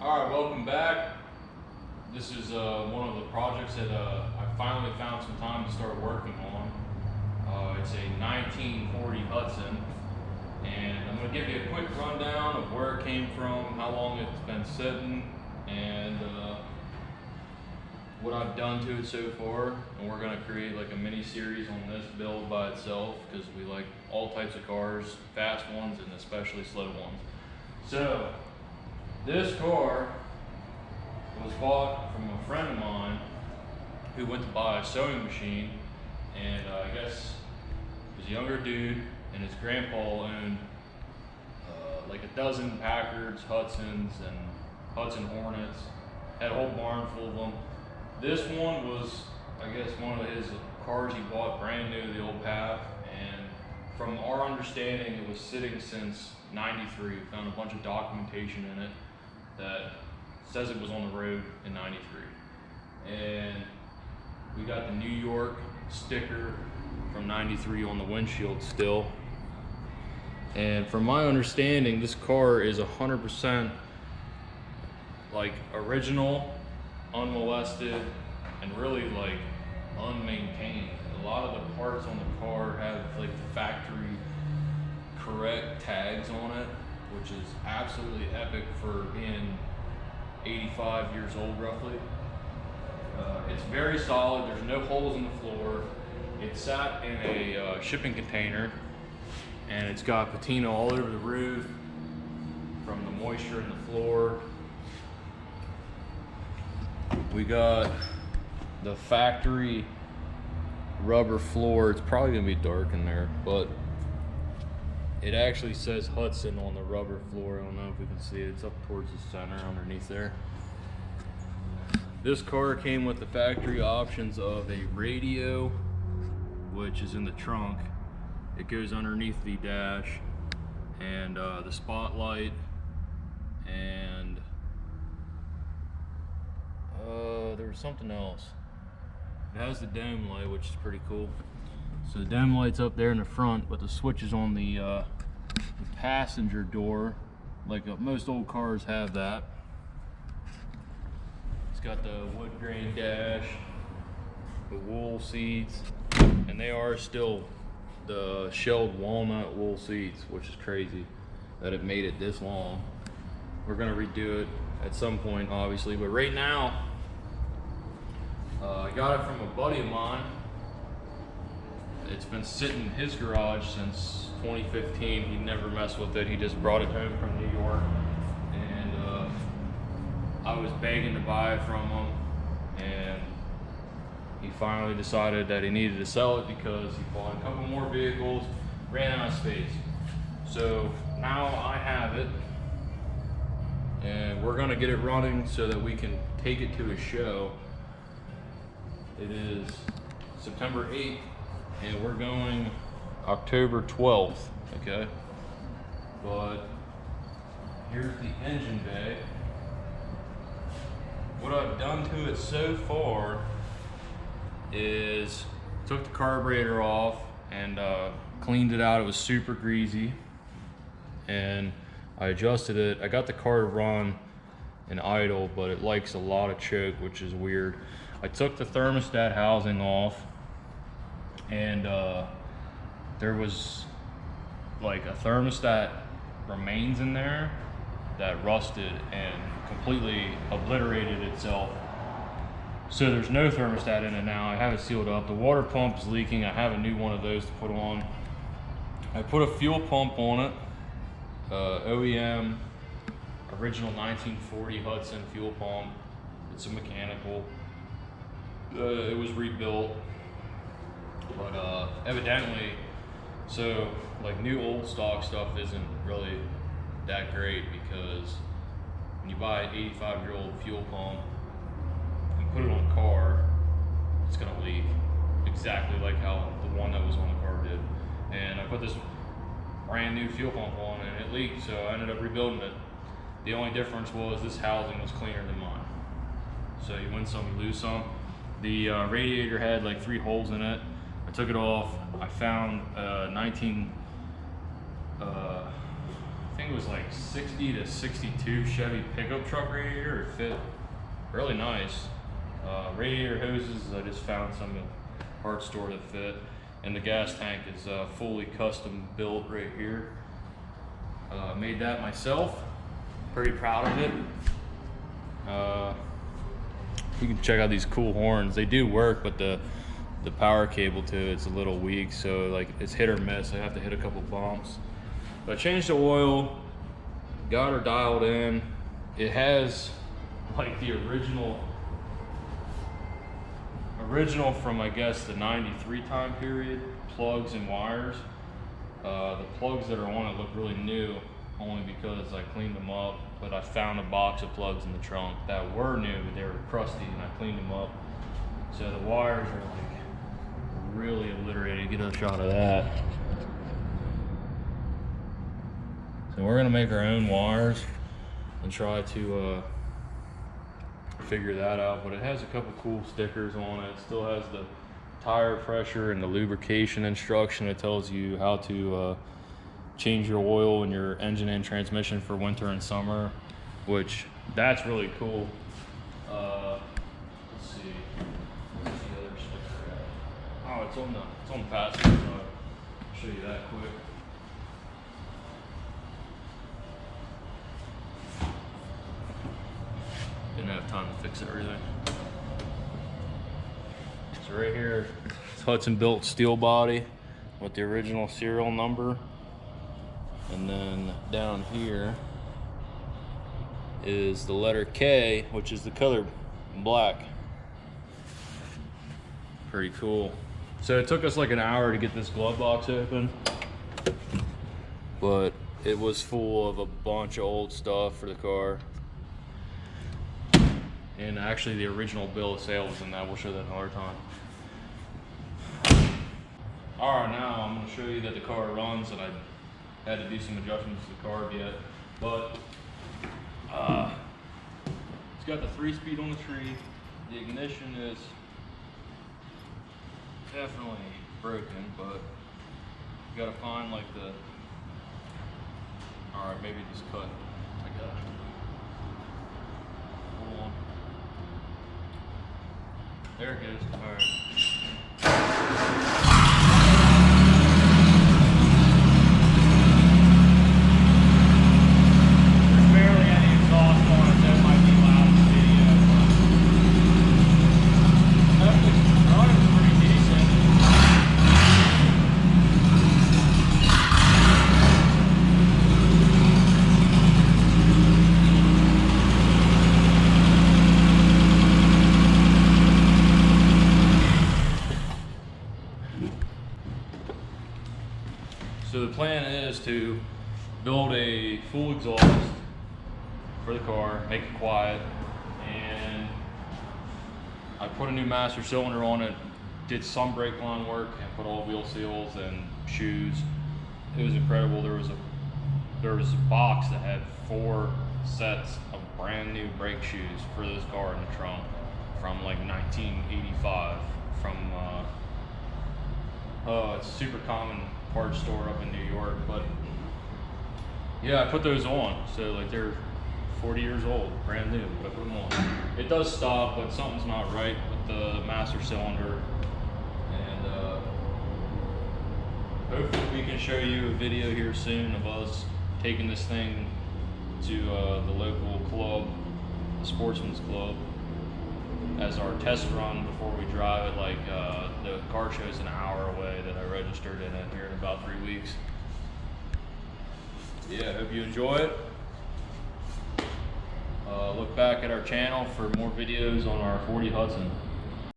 All right, welcome back. This is one of the projects that I finally found some time to start working on. It's a 1940 Hudson, and I'm going to give you a quick rundown of where it came from, how long it's been sitting, and what I've done to it so far. And we're going to create like a mini series on this build by itself because we like all types of cars, fast ones and especially slow ones. So this car was bought from a friend of mine who went to buy a sewing machine, and I guess he was a younger dude, and his grandpa owned like a dozen Packards, Hudsons, and Hudson Hornets. Had a whole barn full of them. This one was, I guess, one of his cars he bought brand new, the old Path, and from our understanding, it was sitting since '93. We found a bunch of documentation in it that says it was on the road in '93. And we got the New York sticker from '93 on the windshield still. And from my understanding, this car is 100% like original, unmolested, and really like unmaintained. A lot of the parts on the car have like the factory correct tags on it, which is absolutely epic for being 85 years old roughly. It's very solid. There's no holes in the floor. It sat in a shipping container, and it's got patina all over the roof from the moisture in the floor. We got the factory rubber floor. It's probably gonna be dark in there, but it actually says Hudson on the rubber floor. I don't know if we can see it. It's up towards the center underneath there. This car came with the factory options of a radio, which is in the trunk. It goes underneath the dash, and the spotlight, and there was something else. It has the dome light, which is pretty cool. So the dome light's up there in the front, but the switch is on the passenger door, like most old cars have that. It's got the wood grain dash, the wool seats, and they are still the shelled walnut wool seats, which is crazy that it made it this long. We're gonna redo it at some point, obviously, but right now, I got it from a buddy of mine. It's been sitting in his garage since 2015. He never messed with it. He just brought it home from New York, and I was begging to buy it from him, and he finally decided that he needed to sell it because he bought a couple more vehicles, ran out of space. So now I have it, and we're gonna get it running so that we can take it to a show. It is September 8th, and we're going October 12th, okay? But here's the engine bay. What I've done to it so far is took the carburetor off and cleaned it out. It was super greasy, and I adjusted it. I got the car to run in idle, but it likes a lot of choke, which is weird. I took the thermostat housing off, and there was like a thermostat remains in there that rusted and completely obliterated itself. So there's no thermostat in it now. I have it sealed up. The water pump is leaking. I have a new one of those to put on. I put a fuel pump on it, OEM, original 1940 Hudson fuel pump. It's a mechanical. It was rebuilt, but evidently, so like new old stock stuff isn't really that great, because when you buy an 85-year-old fuel pump and put it on a car, it's gonna leak exactly like how the one that was on the car did. And I put this brand new fuel pump on and it leaked, so I ended up rebuilding it. The only difference was this housing was cleaner than mine. So you win some, you lose some. The radiator had like 3 holes in it. I took it off. I found 19, I think think it was like 60 to 62 Chevy pickup truck radiator. It fit really nice. Radiator hoses, I just found some at the parts store that fit. And the gas tank is fully custom built right here. Made that myself. Pretty proud of it. You can check out these cool horns. They do work, but the power cable to it's a little weak, so like it's hit or miss. I have to hit a couple bumps. But I changed the oil, got her dialed in. It has like the original from, I guess, the 93 time period plugs and wires. The plugs that are on it look really new, only because I cleaned them up, but I found a box of plugs in the trunk that were new, but they were crusty, and I cleaned them up. So the wires are like really obliterated. Get a shot of that. So we're gonna make our own wires and try to figure that out, but it has a couple cool stickers on it. It still has the tire pressure and the lubrication instruction. It tells you how to change your oil in your engine and transmission for winter and summer, which that's really cool. Let's see, where's the other sticker at? Oh, it's on the passenger side. I'll show you that quick. Didn't have time to fix everything. So right here, it's Hudson built steel body with the original serial number. And then down here is the letter K, which is the color black. Pretty cool. So it took us like an hour to get this glove box open, but it was full of a bunch of old stuff for the car. And actually the original bill of sale was in that. We'll show that another time. All right, now I'm gonna show you that the car runs, and I had to do some adjustments to the carb yet, but it's got the 3-speed on the tree. The ignition is definitely broken, but you gotta find like the, all right, maybe just cut. I got it. Hold on. There it goes. All right. So the plan is to build a full exhaust for the car, make it quiet, and I put a new master cylinder on it, did some brake line work, and put all wheel seals and shoes. It was incredible. There was a box that had 4 sets of brand new brake shoes for this car in the trunk from like 1985 from it's a super common parts store up in New York. But yeah, I put those on, so like they're 40 years old, brand new, but I put them on. It does stop, but something's not right with the master cylinder, and hopefully we can show you a video here soon of us taking this thing to the local club, the Sportsman's Club, as our test run before we drive it. Like the car show's an hour away that I registered in it here in about 3 weeks. Yeah, hope you enjoy it. Look back at our channel for more videos on our 40 Hudson.